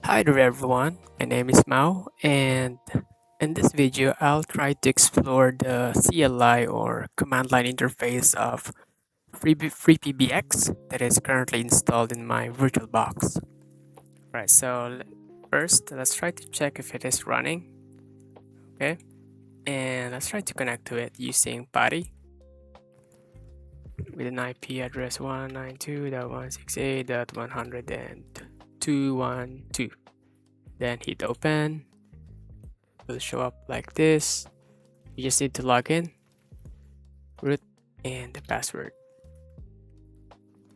Hi there everyone, my name is Mao, and in this video I'll try to explore the CLI or command line interface of FreePBX that is currently installed in my VirtualBox. Right, so first let's try to check if it is running, okay? And let's try to connect to it using PuTTY with an IP address 192.168.100.212. Then hit open. It will show up like this. You just need to log in, root, and the password.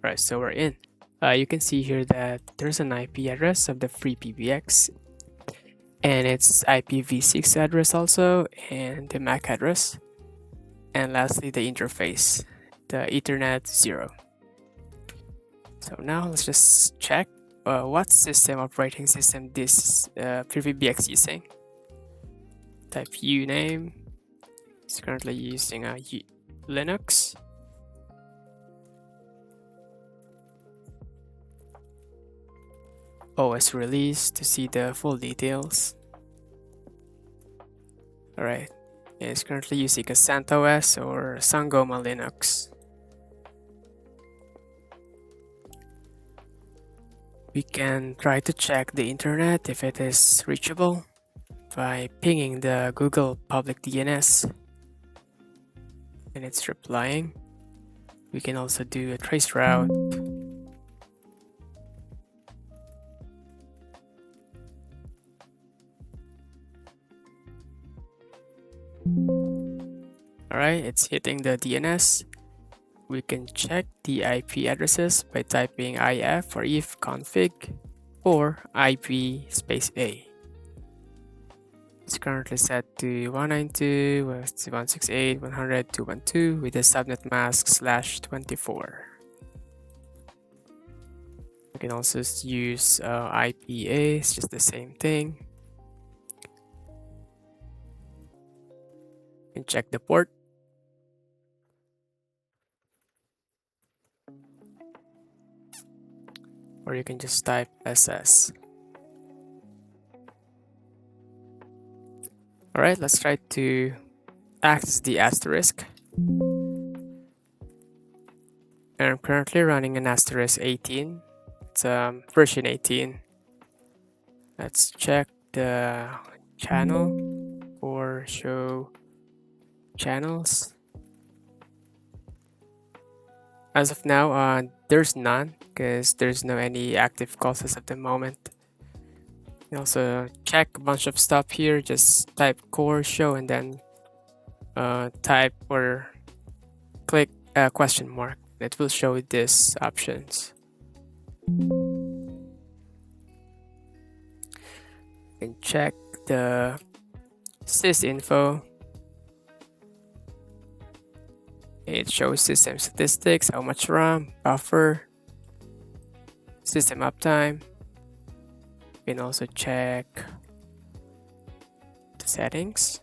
Right, so we're in. You can see here that there's an IP address of the FreePBX, and it's IPv6 address also, and the MAC address. And lastly, the interface, the Ethernet 0. So now let's just check what system operating system this FreePBX using. Type uname. It's currently using Linux. OS release to see the full details. Alright, it's currently using a CentOS or Sangoma Linux. We can try to check the internet if it is reachable by pinging the Google public DNS, and it's replying. We can also do a trace route. Alright, it's hitting the DNS. We can check the IP addresses by typing if or ifconfig or IP space A. It's currently set to 192.168.100.212 with the subnet mask /24. You can also use IPA, it's just the same thing. You can check the port. Or you can just type SS. Alright, let's try to access the Asterisk. And I'm currently running an Asterisk 18. It's version 18. Let's check the channel or show channels. As of now, there's none because there's no any active calls as of the moment. You can also check a bunch of stuff here. Just type core show and then type or click question mark. It will show these options. You can check the sysinfo. It shows system statistics, how much RAM, buffer, system uptime. You can also check the settings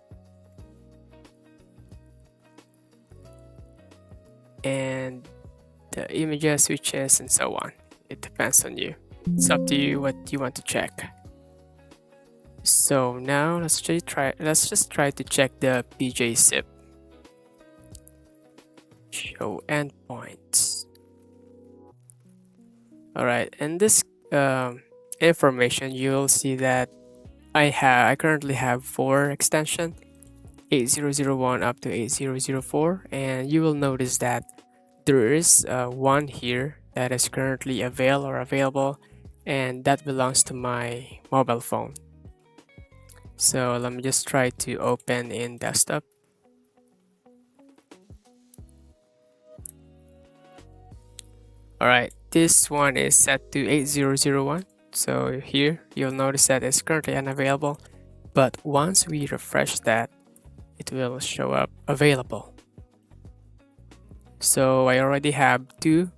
and the images, switches, and so on. It depends on you. It's up to you what you want to check. So now let's just try to check the PJ zip. Show endpoints. Alright, in this information you'll see that I currently have 4 extensions, 8001 up to 8004, and you will notice that there is one here that is currently available, and that belongs to my mobile phone. So let me just try to open in desktop. Alright, this one is set to 8001. So here you'll notice that it's currently unavailable, but once we refresh that, it will show up available. So I already have 2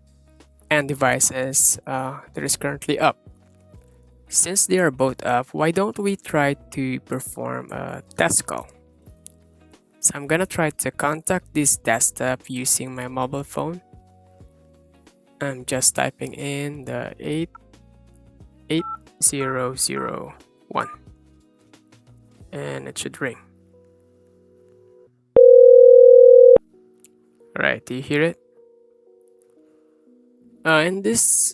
end devices that is currently up. Since they are both up, why don't we try to perform a test call? So I'm gonna try to contact this desktop using my mobile phone. I'm just typing in the 8 001, and it should ring. Alright, do you hear it? In this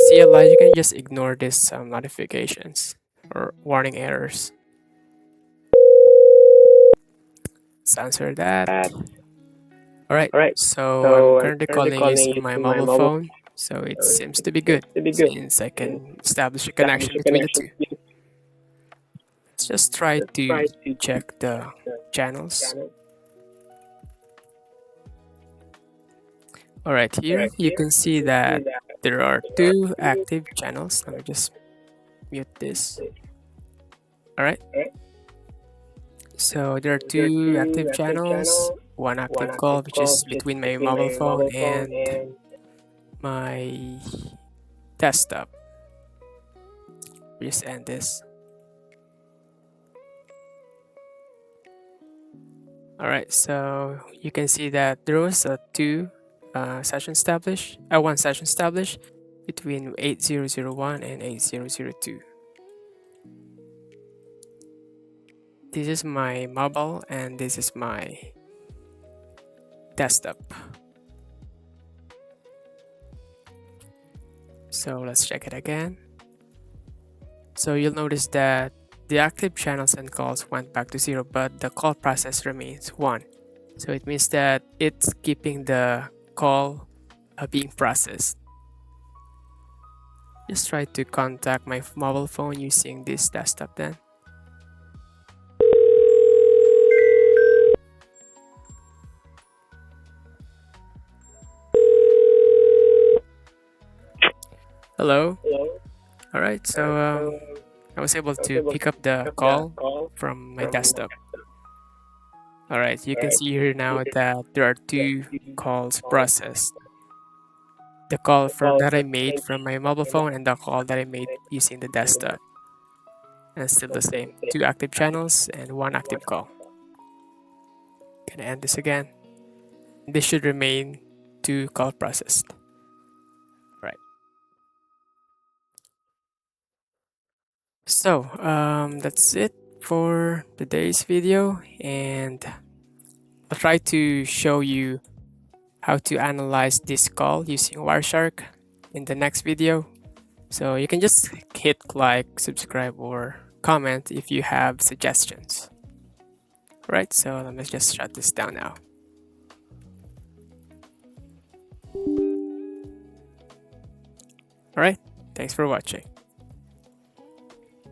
CLI, you can just ignore these notifications or warning errors. Let's answer that. Alright, so I'm currently calling using my mobile phone, so it seems to be good since I can establish a connection between the two. Let's just try to check the channels. Alright, here you can see that there are 2 active channels. Let me just mute this. Alright, so there are 2 active channels, 1 active call which is between my mobile phone and my desktop. Just end this. Alright, so you can see that there was a 2 session established, 1 session established between 8001 and 8002. This is my mobile and this is my desktop. So let's check it again. So you'll notice that the active channels and calls went back to 0, but the call process remains 1. So it means that it's keeping the call being processed. Just try to contact my mobile phone using this desktop then. Hello? Alright, so I was able to pick up the call from my desktop. Alright, you can see here now that there are 2 calls processed. The call that I made from my mobile phone and the call that I made using the desktop. And it's still the same. 2 active channels and 1 active call. Gonna end this again. This should remain 2 call processed. Right. So that's it for today's video, and I'll try to show you how to analyze this call using Wireshark in the next video. So you can just hit like, subscribe, or comment if you have suggestions. Right, so let me just shut this down now. Alright, thanks for watching.